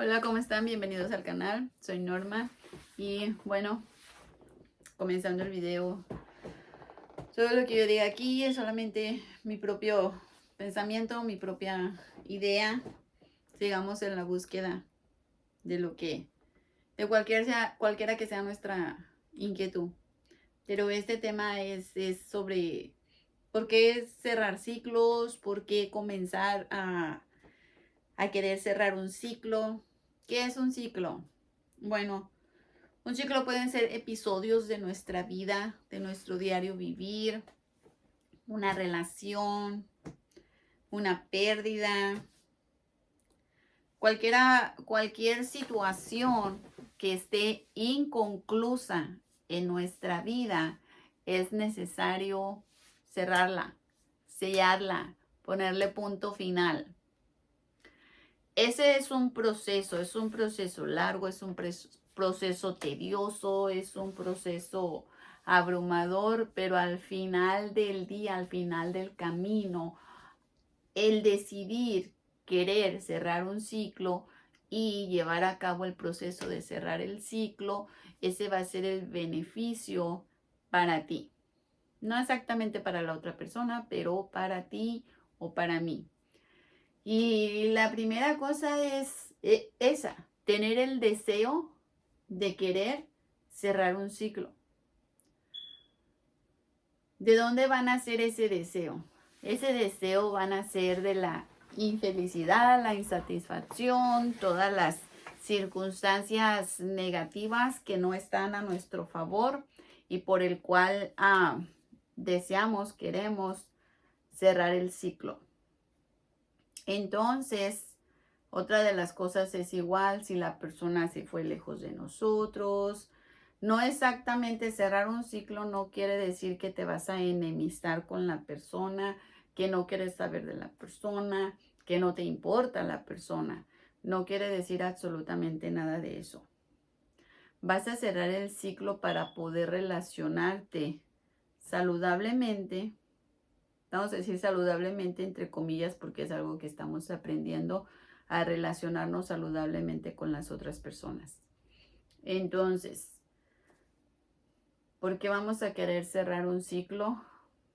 Hola, ¿cómo están? Bienvenidos al canal. Soy Norma y bueno, comenzando el video. Todo lo que yo diga aquí es solamente mi propio pensamiento, mi propia idea. Sigamos en la búsqueda de de cualquiera que sea nuestra inquietud. Pero este tema es sobre por qué cerrar ciclos, por qué comenzar a querer cerrar un ciclo. ¿Qué es un ciclo? Bueno, un ciclo pueden ser episodios de nuestra vida, de nuestro diario vivir, una relación, una pérdida, cualquier situación que esté inconclusa en nuestra vida, es necesario cerrarla, sellarla, ponerle punto final. Ese es un proceso largo, es un proceso tedioso, es un proceso abrumador, pero al final del día, al final del camino, el decidir querer cerrar un ciclo y llevar a cabo el proceso de cerrar el ciclo, ese va a ser el beneficio para ti. No exactamente para la otra persona, pero para ti o para mí. Y la primera cosa es esa, tener el deseo de querer cerrar un ciclo. ¿De dónde van a ser ese deseo? Ese deseo van a ser de la infelicidad, la insatisfacción, todas las circunstancias negativas que no están a nuestro favor y por el cual deseamos, queremos cerrar el ciclo. Entonces, otra de las cosas es igual si la persona se fue lejos de nosotros. No exactamente cerrar un ciclo no quiere decir que te vas a enemistar con la persona, que no quieres saber de la persona, que no te importa la persona. No quiere decir absolutamente nada de eso. Vas a cerrar el ciclo para poder relacionarte saludablemente. Vamos a decir saludablemente entre comillas porque es algo que estamos aprendiendo a relacionarnos saludablemente con las otras personas. Entonces, ¿por qué vamos a querer cerrar un ciclo?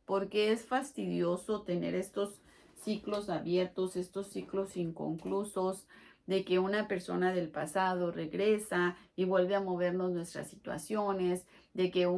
Porque es fastidioso tener estos ciclos abiertos, estos ciclos inconclusos, de que una persona del pasado regresa y vuelve a movernos nuestras situaciones, de que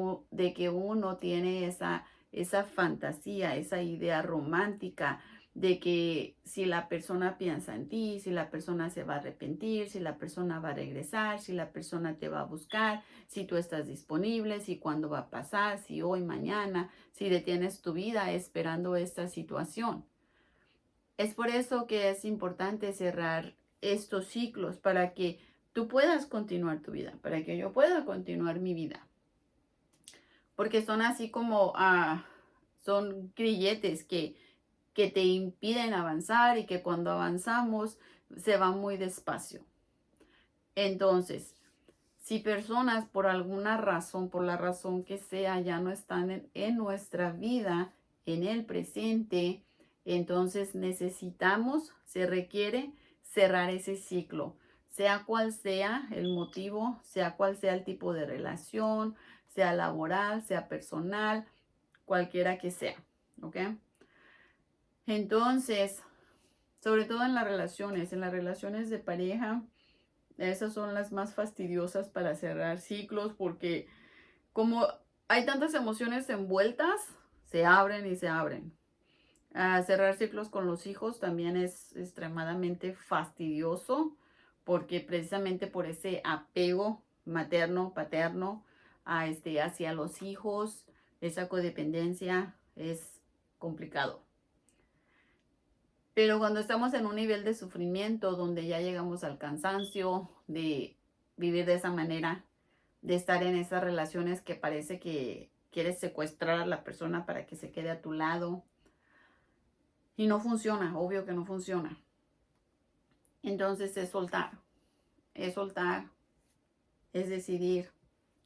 uno tiene esa fantasía, esa idea romántica de que si la persona piensa en ti, si la persona se va a arrepentir, si la persona va a regresar, si la persona te va a buscar, si tú estás disponible, si cuándo va a pasar, si hoy, mañana, si detienes tu vida esperando esta situación. Es por eso que es importante cerrar estos ciclos para que tú puedas continuar tu vida, para que yo pueda continuar mi vida. Porque son así como, son grilletes que te impiden avanzar y que cuando avanzamos se va muy despacio. Entonces, si personas por alguna razón, por la razón que sea, ya no están en nuestra vida, en el presente, entonces necesitamos, se requiere cerrar ese ciclo, sea cual sea el motivo, sea cual sea el tipo de relación, sea laboral, sea personal, cualquiera que sea, ¿ok? Entonces, sobre todo en las relaciones de pareja, esas son las más fastidiosas para cerrar ciclos porque como hay tantas emociones envueltas, se abren y se abren. Cerrar ciclos con los hijos también es extremadamente fastidioso porque precisamente por ese apego materno, paterno hacia los hijos, esa codependencia es complicado. Pero cuando estamos en un nivel de sufrimiento donde ya llegamos al cansancio de vivir de esa manera, de estar en esas relaciones que parece que quieres secuestrar a la persona para que se quede a tu lado y no funciona, obvio que no funciona. Entonces es soltar, es decidir,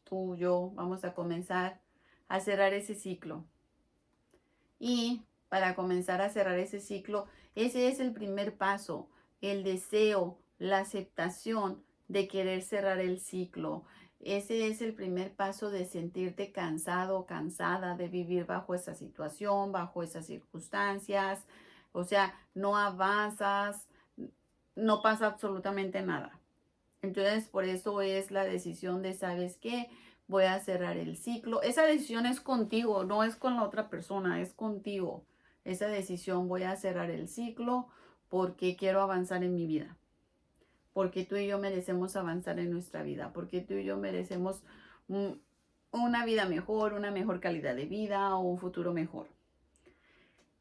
tú, yo, vamos a comenzar a cerrar ese ciclo. Y para comenzar a cerrar ese ciclo, ese es el primer paso, el deseo la aceptación de querer cerrar el ciclo. Ese es el primer paso de sentirte cansado o cansada de vivir bajo esa situación, bajo esas circunstancias. O sea, no avanzas, no pasa absolutamente nada. Entonces, por eso es la decisión de, ¿sabes qué? Voy a cerrar el ciclo. Esa decisión es contigo, no es con la otra persona, es contigo. Esa decisión, voy a cerrar el ciclo porque quiero avanzar en mi vida. Porque tú y yo merecemos avanzar en nuestra vida. Porque tú y yo merecemos una vida mejor, una mejor calidad de vida o un futuro mejor.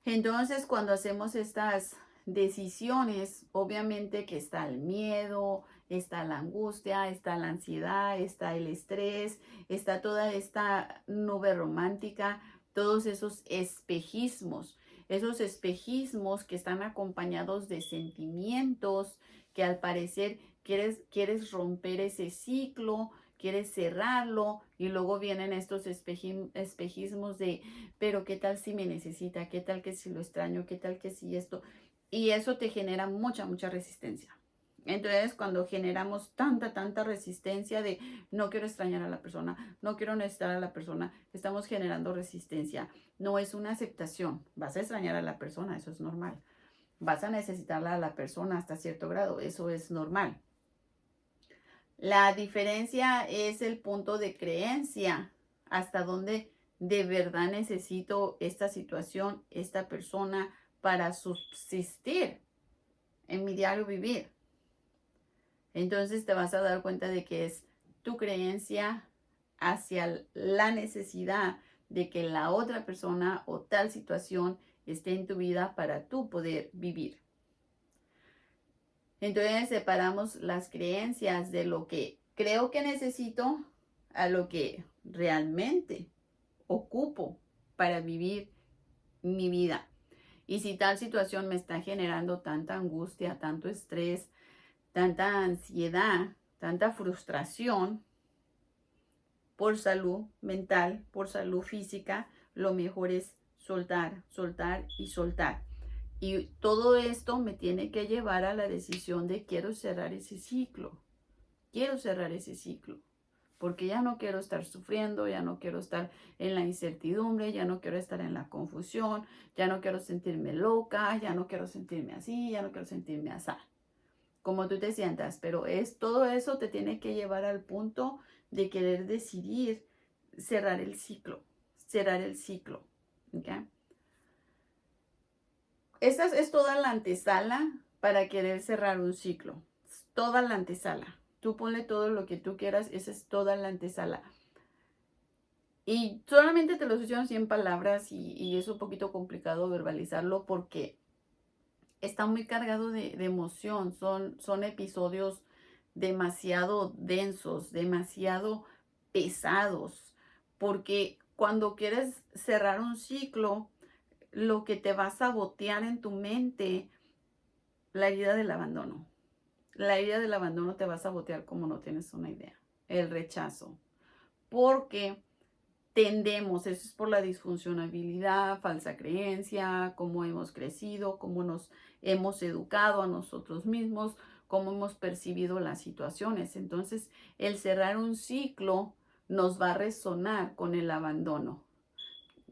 Entonces, cuando hacemos estas decisiones, obviamente que está el miedo, está la angustia, está la ansiedad, está el estrés, está toda esta nube romántica, todos esos espejismos que están acompañados de sentimientos que al parecer quieres romper ese ciclo, quieres cerrarlo y luego vienen estos espejismos de pero qué tal si me necesita, qué tal que si lo extraño, qué tal que si esto, y eso te genera mucha resistencia. Entonces, cuando generamos tanta resistencia de no quiero extrañar a la persona, no quiero necesitar a la persona, estamos generando resistencia. No es una aceptación. Vas a extrañar a la persona, eso es normal. Vas a necesitarla a la persona hasta cierto grado, eso es normal. La diferencia es el punto de creencia, hasta dónde de verdad necesito esta situación, esta persona para subsistir en mi diario vivir. Entonces te vas a dar cuenta de que es tu creencia hacia la necesidad de que la otra persona o tal situación esté en tu vida para tú poder vivir. Entonces separamos las creencias de lo que creo que necesito a lo que realmente ocupo para vivir mi vida. Y si tal situación me está generando tanta angustia, tanto estrés, tanta ansiedad, tanta frustración por salud mental, por salud física, lo mejor es soltar, soltar y soltar. Y todo esto me tiene que llevar a la decisión de quiero cerrar ese ciclo. Quiero cerrar ese ciclo. Porque ya no quiero estar sufriendo, ya no quiero estar en la incertidumbre, ya no quiero estar en la confusión, ya no quiero sentirme loca, ya no quiero sentirme así, ya no quiero sentirme así. Como tú te sientas, pero todo eso te tiene que llevar al punto de querer decidir cerrar el ciclo. Cerrar el ciclo. ¿Okay? Esta es toda la antesala para querer cerrar un ciclo. Toda la antesala. Tú ponle todo lo que tú quieras, esa es toda la antesala. Y solamente te lo estoy diciendo 100 palabras y es un poquito complicado verbalizarlo porque está muy cargado de emoción. Son episodios demasiado densos, demasiado pesados. Porque cuando quieres cerrar un ciclo, lo que te va a sabotear en tu mente, la herida del abandono. La herida del abandono te va a sabotear como no tienes una idea. El rechazo. Porque tendemos, eso es por la disfuncionalidad, falsa creencia, cómo hemos crecido, cómo nos hemos educado a nosotros mismos, cómo hemos percibido las situaciones. Entonces, el cerrar un ciclo nos va a resonar con el abandono.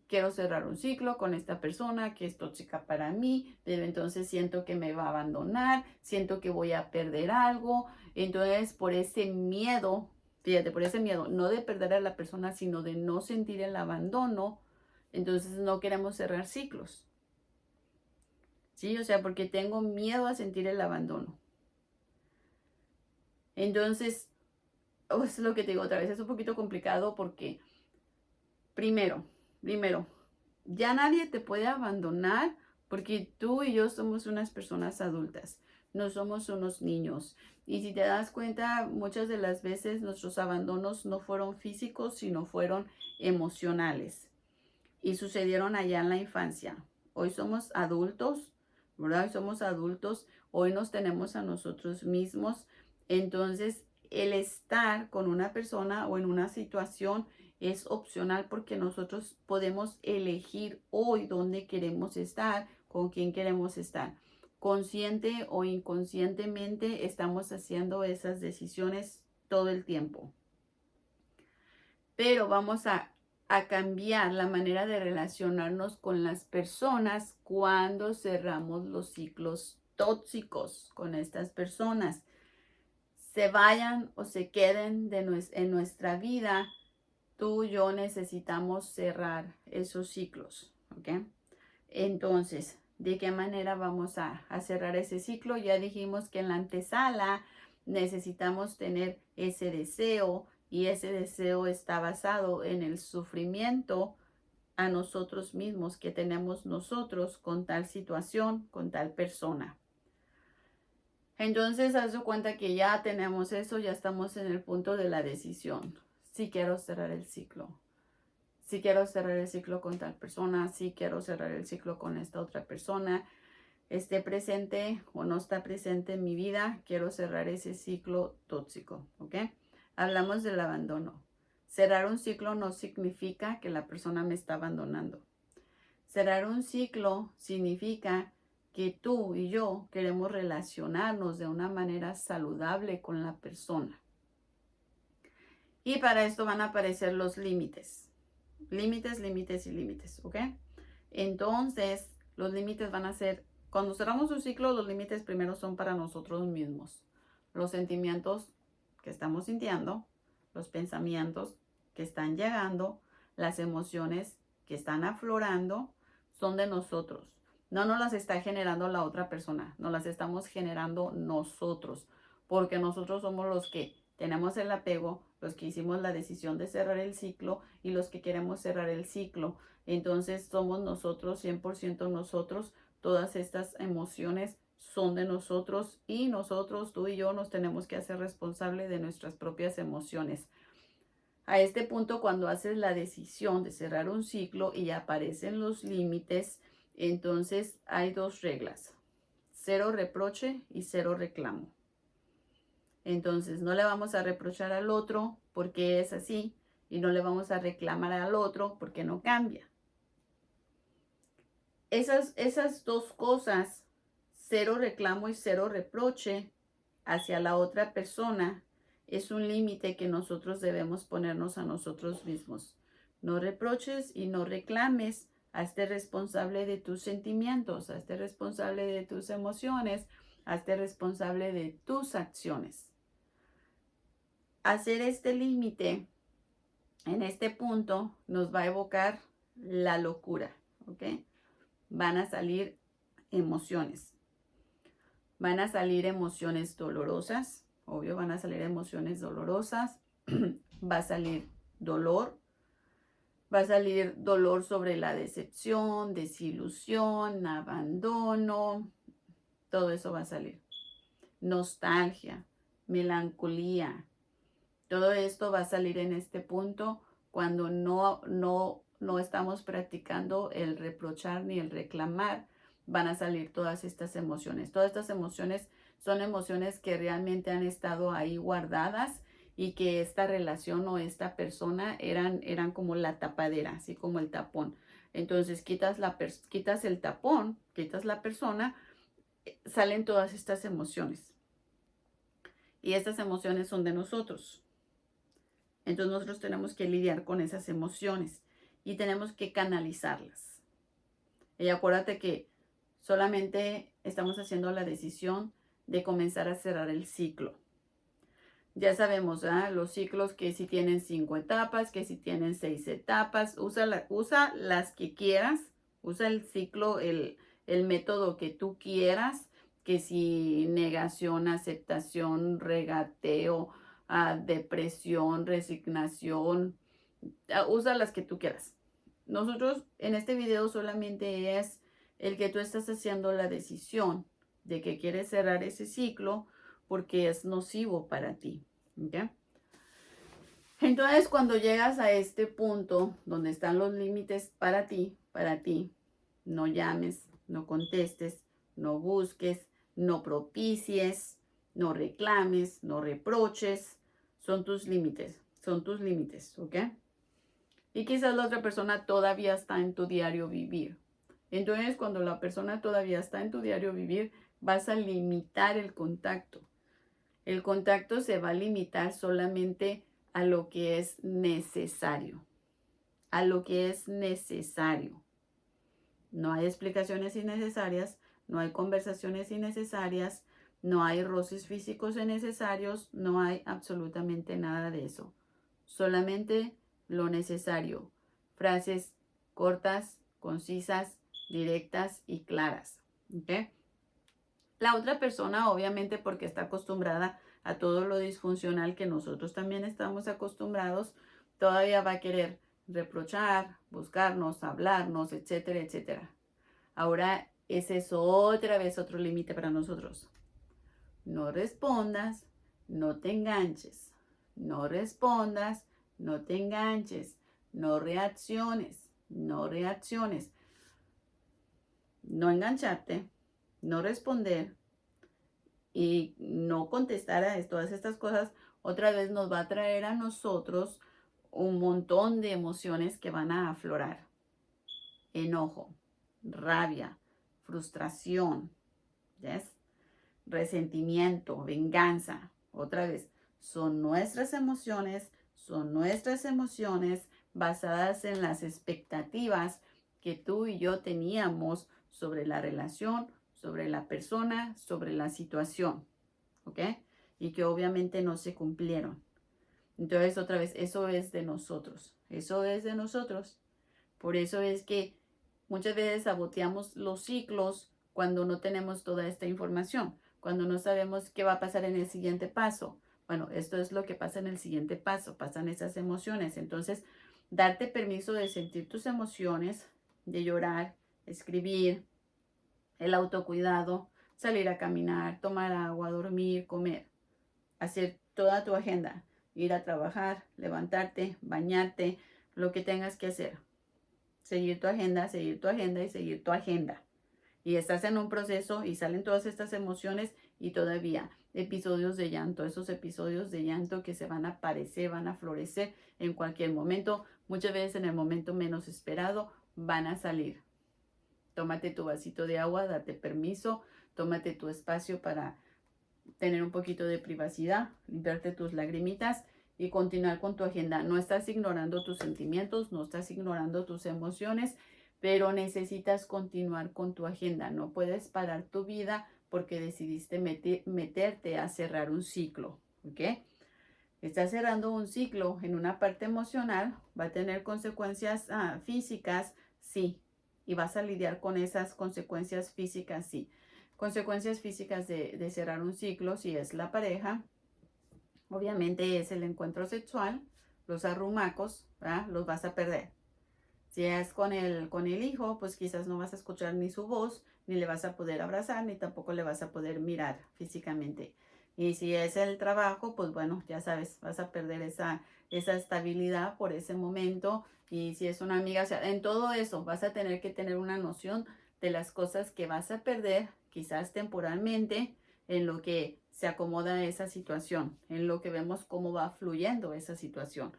Quiero cerrar un ciclo con esta persona que es tóxica para mí, pero entonces siento que me va a abandonar, siento que voy a perder algo. Entonces, por ese miedo, fíjate, por ese miedo, no de perder a la persona, sino de no sentir el abandono, entonces no queremos cerrar ciclos. ¿Sí? O sea, porque tengo miedo a sentir el abandono. Entonces, es lo que te digo otra vez, es un poquito complicado porque, primero, ya nadie te puede abandonar porque tú y yo somos unas personas adultas, no somos unos niños. Y si te das cuenta, muchas de las veces nuestros abandonos no fueron físicos, sino fueron emocionales. Y sucedieron allá en la infancia. Hoy somos adultos, ¿verdad? Hoy somos adultos, hoy nos tenemos a nosotros mismos. Entonces, el estar con una persona o en una situación es opcional porque nosotros podemos elegir hoy dónde queremos estar, con quién queremos estar. consciente o inconscientemente estamos haciendo esas decisiones todo el tiempo. Pero vamos a cambiar la manera de relacionarnos con las personas cuando cerramos los ciclos tóxicos con estas personas. Se vayan o se queden en nuestra vida, tú y yo necesitamos cerrar esos ciclos, ¿ok? Entonces, ¿de qué manera vamos a cerrar ese ciclo? Ya dijimos que en la antesala necesitamos tener ese deseo y ese deseo está basado en el sufrimiento a nosotros mismos que tenemos nosotros con tal situación, con tal persona. Entonces, haz de cuenta que ya tenemos eso, ya estamos en el punto de la decisión. Si quiero cerrar el ciclo. Si quiero cerrar el ciclo con tal persona, si quiero cerrar el ciclo con esta otra persona, esté presente o no está presente en mi vida, quiero cerrar ese ciclo tóxico, ¿ok? Hablamos del abandono. Cerrar un ciclo no significa que la persona me está abandonando. Cerrar un ciclo significa que tú y yo queremos relacionarnos de una manera saludable con la persona. Y para esto van a aparecer los límites. Límites, límites y límites, ¿ok? Entonces, los límites van a ser, cuando cerramos un ciclo, los límites primero son para nosotros mismos. Los sentimientos que estamos sintiendo, los pensamientos que están llegando, las emociones que están aflorando, son de nosotros. No nos las está generando la otra persona, nos las estamos generando nosotros, porque nosotros somos los que tenemos el apego, los que hicimos la decisión de cerrar el ciclo y los que queremos cerrar el ciclo. Entonces somos nosotros, 100% nosotros. Todas estas emociones son de nosotros y nosotros, tú y yo, nos tenemos que hacer responsable de nuestras propias emociones. A este punto, cuando haces la decisión de cerrar un ciclo y aparecen los límites, entonces hay dos reglas: 0 reproche y 0 reclamo. Entonces no le vamos a reprochar al otro porque es así y no le vamos a reclamar al otro porque no cambia. Esas dos cosas, 0 reclamo y 0 reproche hacia la otra persona, es un límite que nosotros debemos ponernos a nosotros mismos. No reproches y no reclames. Hazte responsable de tus sentimientos, hazte responsable de tus emociones, hazte responsable de tus acciones. Hacer este límite en este punto nos va a evocar la locura, ¿ok? Van a salir emociones. Van a salir emociones dolorosas, obvio, van a salir emociones dolorosas. Va a salir dolor. Va a salir dolor sobre la decepción, desilusión, abandono. Todo eso va a salir. Nostalgia, melancolía. Todo esto va a salir en este punto cuando no estamos practicando el reprochar ni el reclamar. Van a salir todas estas emociones. Todas estas emociones son emociones que realmente han estado ahí guardadas y que esta relación o esta persona eran como la tapadera, así como el tapón. Entonces quitas el tapón, quitas la persona, salen todas estas emociones. Y estas emociones son de nosotros. Entonces nosotros tenemos que lidiar con esas emociones y tenemos que canalizarlas. Y acuérdate que solamente estamos haciendo la decisión de comenzar a cerrar el ciclo. Ya sabemos, ¿verdad? Los ciclos, que si tienen 5 etapas, que si tienen 6 etapas, usa las que quieras, usa el ciclo, el método que tú quieras, que si negación, aceptación, regateo, depresión, resignación, usa las que tú quieras. Nosotros en este video solamente es el que tú estás haciendo la decisión de que quieres cerrar ese ciclo porque es nocivo para ti, ¿ok? Entonces, cuando llegas a este punto donde están los límites para ti, no llames, no contestes, no busques, no propicies, no reclames, no reproches. Son tus límites, ¿ok? Y quizás la otra persona todavía está en tu diario vivir. Entonces, cuando la persona todavía está en tu diario vivir, vas a limitar el contacto. El contacto se va a limitar solamente a lo que es necesario. A lo que es necesario. No hay explicaciones innecesarias, no hay conversaciones innecesarias, no hay roces físicos innecesarios, no hay absolutamente nada de eso. Solamente lo necesario. Frases cortas, concisas, directas y claras. ¿Ok? La otra persona, obviamente, porque está acostumbrada a todo lo disfuncional que nosotros también estamos acostumbrados, todavía va a querer reprochar, buscarnos, hablarnos, etcétera, etcétera. Ahora, ese es otra vez otro límite para nosotros. No respondas, no te enganches. No respondas, no te enganches. No reacciones, no reacciones. No engancharte, no responder y no contestar a todas estas cosas, otra vez nos va a traer a nosotros un montón de emociones que van a aflorar. Enojo, rabia, frustración, ¿yes? Resentimiento, venganza. Otra vez, son nuestras emociones basadas en las expectativas que tú y yo teníamos sobre la relación, sobre la persona, sobre la situación, ¿ok? Y que obviamente no se cumplieron. Entonces, otra vez, eso es de nosotros, eso es de nosotros. Por eso es que muchas veces saboteamos los ciclos cuando no tenemos toda esta información, cuando no sabemos qué va a pasar en el siguiente paso. Bueno, esto es lo que pasa en el siguiente paso, pasan esas emociones. Entonces, darte permiso de sentir tus emociones, de llorar, escribir, el autocuidado, salir a caminar, tomar agua, dormir, comer, hacer toda tu agenda, ir a trabajar, levantarte, bañarte, lo que tengas que hacer. Seguir tu agenda y seguir tu agenda. Y estás en un proceso y salen todas estas emociones y todavía episodios de llanto, esos episodios de llanto que se van a aparecer, van a florecer en cualquier momento, muchas veces en el momento menos esperado van a salir. Tómate tu vasito de agua, date permiso, tómate tu espacio para tener un poquito de privacidad, limpiarte tus lagrimitas y continuar con tu agenda. No estás ignorando tus sentimientos, no estás ignorando tus emociones, pero necesitas continuar con tu agenda. No puedes parar tu vida porque decidiste meterte a cerrar un ciclo, ¿ok? Estás cerrando un ciclo en una parte emocional, va a tener consecuencias físicas, sí, y vas a lidiar con esas consecuencias físicas, sí. Consecuencias físicas de cerrar un ciclo, si es la pareja, obviamente es el encuentro sexual, los arrumacos, ¿verdad? Los vas a perder. Si es con el hijo, pues quizás no vas a escuchar ni su voz, ni le vas a poder abrazar, ni tampoco le vas a poder mirar físicamente. Y si es el trabajo, pues bueno, ya sabes, vas a perder esa estabilidad por ese momento. Y si es una amiga, o sea, en todo eso vas a tener que tener una noción de las cosas que vas a perder, quizás temporalmente, en lo que se acomoda esa situación, en lo que vemos cómo va fluyendo esa situación.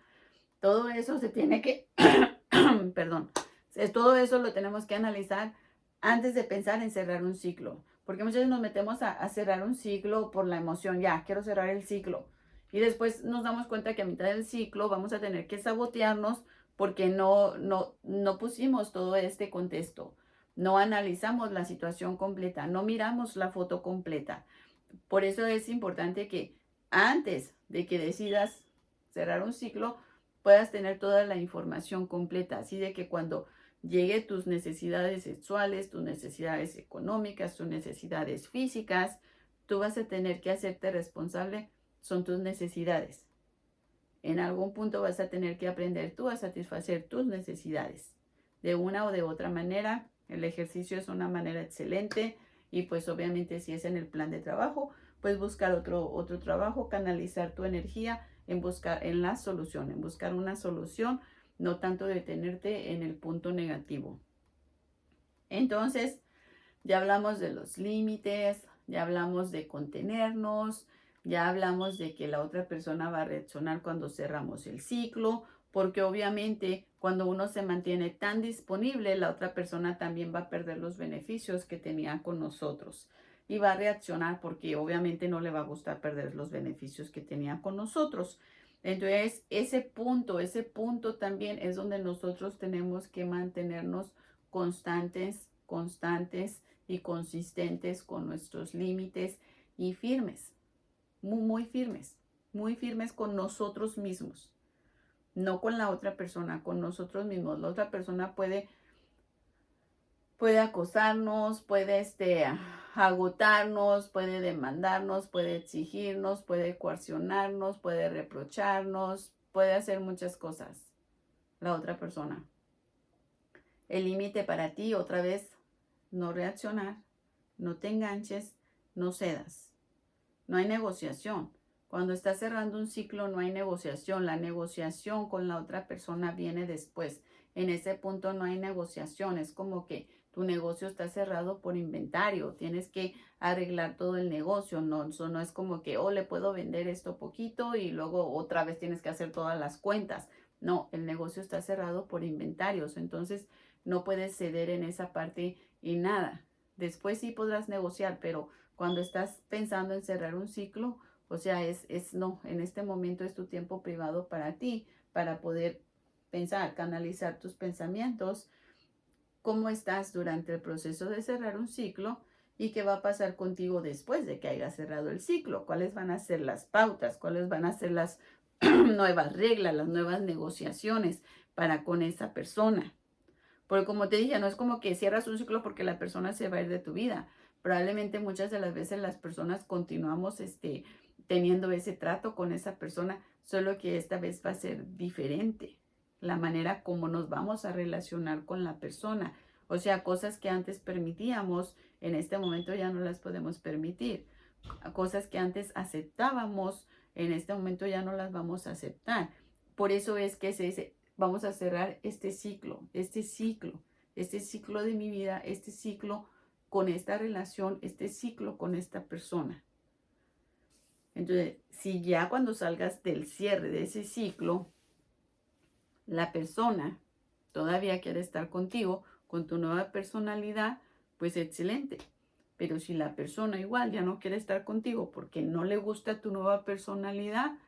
Todo eso se tiene que, perdón, todo eso lo tenemos que analizar antes de pensar en cerrar un ciclo. Porque muchas veces nos metemos a cerrar un ciclo por la emoción, ya, quiero cerrar el ciclo. Y después nos damos cuenta que a mitad del ciclo vamos a tener que sabotearnos porque no pusimos todo este contexto. No analizamos la situación completa, no miramos la foto completa. Por eso es importante que antes de que decidas cerrar un ciclo, puedas tener toda la información completa, así de que cuando llegue tus necesidades sexuales, tus necesidades económicas, tus necesidades físicas, tú vas a tener que hacerte responsable, son tus necesidades. En algún punto vas a tener que aprender tú a satisfacer tus necesidades. De una o de otra manera, el ejercicio es una manera excelente y pues obviamente si es en el plan de trabajo, pues buscar otro trabajo, canalizar tu energía en buscar en la solución, en buscar una solución, no tanto detenerte en el punto negativo. Entonces, ya hablamos de los límites, ya hablamos de contenernos, ya hablamos de que la otra persona va a reaccionar cuando cerramos el ciclo, porque obviamente cuando uno se mantiene tan disponible, la otra persona también va a perder los beneficios que tenía con nosotros. y va a reaccionar porque obviamente no le va a gustar perder los beneficios que tenía con nosotros. Entonces, ese punto también es donde nosotros tenemos que mantenernos constantes y consistentes con nuestros límites y firmes, muy firmes con nosotros mismos, no con la otra persona, con nosotros mismos. La otra persona puede acosarnos, puede agotarnos, puede demandarnos, puede exigirnos, puede coaccionarnos, puede reprocharnos, puede hacer muchas cosas la otra persona. El límite para ti, otra vez, no reaccionar, no te enganches, no cedas. No hay negociación. Cuando estás cerrando un ciclo no hay negociación. La negociación con la otra persona viene después. En ese punto no hay negociación. Es como que tu negocio está cerrado por inventario. Tienes que arreglar todo el negocio. No, eso no es como que, le puedo vender esto poquito y luego otra vez tienes que hacer todas las cuentas. No, el negocio está cerrado por inventarios. Entonces no puedes ceder en esa parte y nada. Después sí podrás negociar, pero cuando estás pensando en cerrar un ciclo, o sea, no, en este momento es tu tiempo privado para ti, para poder pensar, canalizar tus pensamientos, cómo estás durante el proceso de cerrar un ciclo y qué va a pasar contigo después de que hayas cerrado el ciclo, cuáles van a ser las pautas, cuáles van a ser las nuevas reglas, las nuevas negociaciones para con esa persona. Porque como te dije, no es como que cierras un ciclo porque la persona se va a ir de tu vida. Probablemente muchas de las veces las personas continuamos teniendo ese trato con esa persona, solo que esta vez va a ser diferente la manera como nos vamos a relacionar con la persona. O sea, cosas que antes permitíamos, en este momento ya no las podemos permitir. Cosas que antes aceptábamos, en este momento ya no las vamos a aceptar. Por eso es que vamos a cerrar este ciclo de mi vida, este ciclo con esta relación, este ciclo con esta persona. Entonces, si ya cuando salgas del cierre de ese ciclo, la persona todavía quiere estar contigo, con tu nueva personalidad, pues excelente. Pero si la persona igual ya no quiere estar contigo porque no le gusta tu nueva personalidad,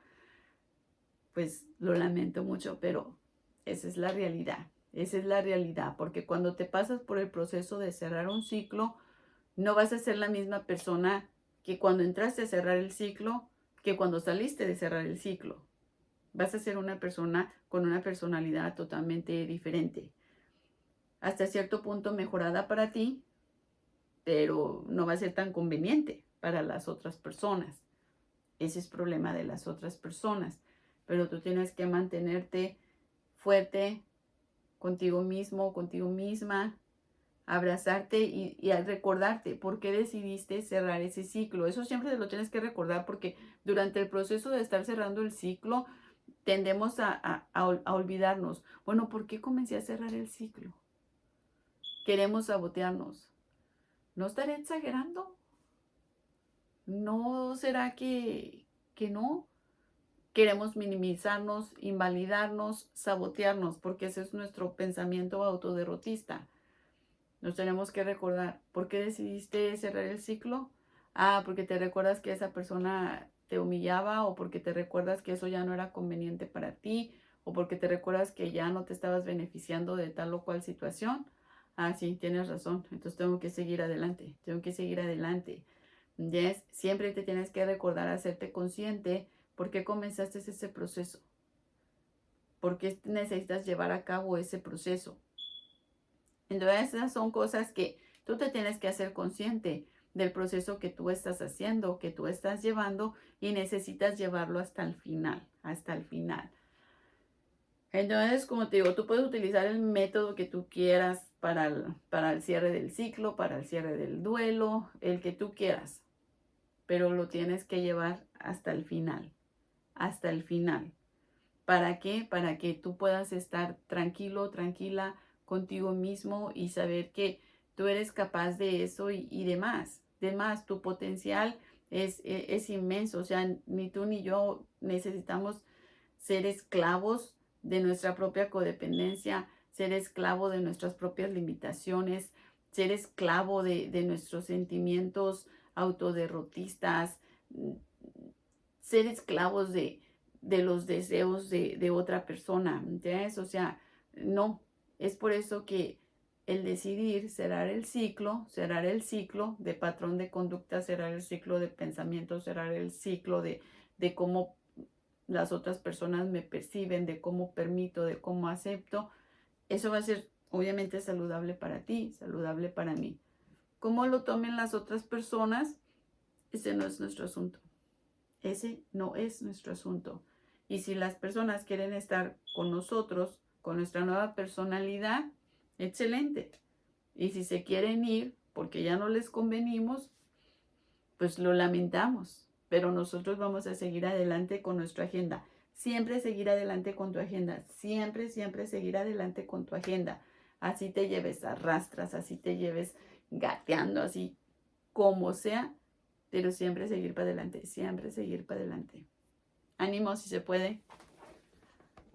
pues lo lamento mucho, pero esa es la realidad. Esa es la realidad, porque cuando te pasas por el proceso de cerrar un ciclo, no vas a ser la misma persona que cuando entraste a cerrar el ciclo, que cuando saliste de cerrar el ciclo. Vas a ser una persona con una personalidad totalmente diferente. Hasta cierto punto mejorada para ti, pero no va a ser tan conveniente para las otras personas. Ese es el problema de las otras personas. Pero tú tienes que mantenerte fuerte contigo mismo, contigo misma, abrazarte y al recordarte por qué decidiste cerrar ese ciclo. Eso siempre te lo tienes que recordar porque durante el proceso de estar cerrando el ciclo tendemos a olvidarnos. Bueno, ¿por qué comencé a cerrar el ciclo? Queremos sabotearnos. ¿No estaré exagerando? ¿No será que no? Queremos minimizarnos, invalidarnos, sabotearnos, porque ese es nuestro pensamiento autoderrotista. Nos tenemos que recordar, ¿por qué decidiste cerrar el ciclo? Porque te recuerdas que esa persona te humillaba, o porque te recuerdas que eso ya no era conveniente para ti, o porque te recuerdas que ya no te estabas beneficiando de tal o cual situación. Sí, tienes razón. Entonces tengo que seguir adelante, tengo que seguir adelante. Yes, siempre te tienes que recordar, hacerte consciente por qué comenzaste ese proceso, por qué necesitas llevar a cabo ese proceso. Entonces esas son cosas que tú te tienes que hacer consciente del proceso que tú estás haciendo, que tú estás llevando y necesitas llevarlo hasta el final, hasta el final. Entonces, como te digo, tú puedes utilizar el método que tú quieras para el cierre del ciclo, para el cierre del duelo, el que tú quieras, pero lo tienes que llevar hasta el final, hasta el final. ¿Para qué? Para que tú puedas estar tranquilo, tranquila contigo mismo y saber que tú eres capaz de eso y demás. Demás, tu potencial es inmenso. O sea, ni tú ni yo necesitamos ser esclavos de nuestra propia codependencia, ser esclavo de nuestras propias limitaciones, ser esclavo de nuestros sentimientos autoderrotistas, ser esclavos de los deseos de otra persona, ¿entiendes? O sea, no, es por eso que el decidir cerrar el ciclo de patrón de conducta, cerrar el ciclo de pensamiento, cerrar el ciclo de cómo las otras personas me perciben, de cómo permito, de cómo acepto, eso va a ser obviamente saludable para ti, saludable para mí. Cómo lo tomen las otras personas, ese no es nuestro asunto. Ese no es nuestro asunto. Y si las personas quieren estar con nosotros, con nuestra nueva personalidad, excelente. Y si se quieren ir porque ya no les convenimos, pues lo lamentamos. Pero nosotros vamos a seguir adelante con nuestra agenda. Siempre seguir adelante con tu agenda. Siempre, siempre seguir adelante con tu agenda. Así te lleves a rastras, así te lleves gateando, así como sea, pero siempre seguir para adelante, siempre seguir para adelante. Ánimo si se puede.